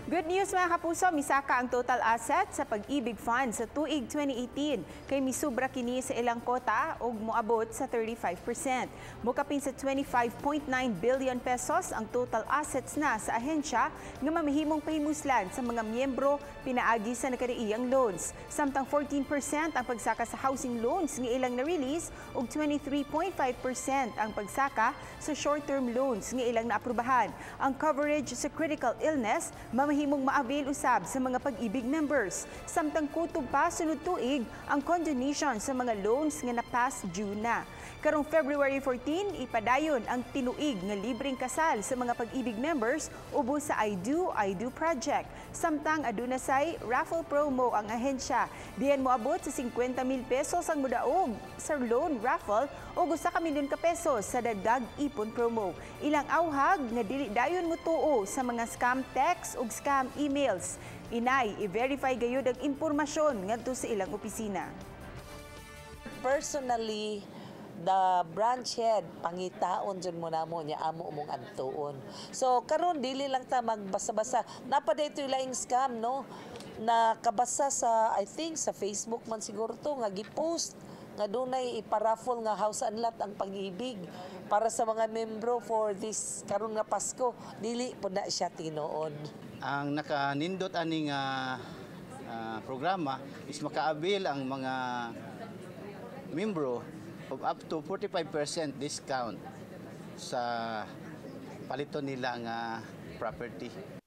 Good news mga kapuso, misaka ang total asset sa Pag-IBIG Fund sa tuig 2018 kay misubra kini sa ilang kota ug moabot sa 35%. Mukapin sa 25.9 billion pesos ang total assets na sa ahensya nga mamahimong pahimuslan sa mga miyembro pinaagi sa nakariiyang loans. Samtang 14% ang pagsaka sa housing loans nga ilang na-release ug 23.5% ang pagsaka sa short-term loans nga ilang naaprubahan. Ang coverage sa critical illness mamahimong ma-avail usab sa mga Pag-IBIG members. Samtang kutob pa sunod tuig ang condonation sa mga loans nga na-pass due na. Karong February 14, ipadayon ang tinuig nga libreng kasal sa mga Pag-IBIG members ubos sa I Do project. Samtang adunay raffle promo ang ahensya. Diyan moabot sa 50,000 pesos ang mudaog sa loan raffle o gusa ka milyon ka pesos sa dagdag ipon promo. Ilang awhag nga dili dayon motuo sa mga scam text ug scam emails. Inay, i-verify gayud ang impormasyon ngadto sa ilang opisina. Personally, the branch head pangitaon dyan mo na mo niya amo mong adtuon. So karon dili lang ta magbasa-basa. Napa dito laing scam no. Nakabasa sa I think sa Facebook man siguro to nga gi-post nga dunay iparaffle nga house and lot ang Pag-IBIG para sa mga membro for this karon nga Pasko. Dili po na siya tinuod. Ang nakanindot aning programa is makaabil ang mga membro of up to 45% discount sa palito nila nga property.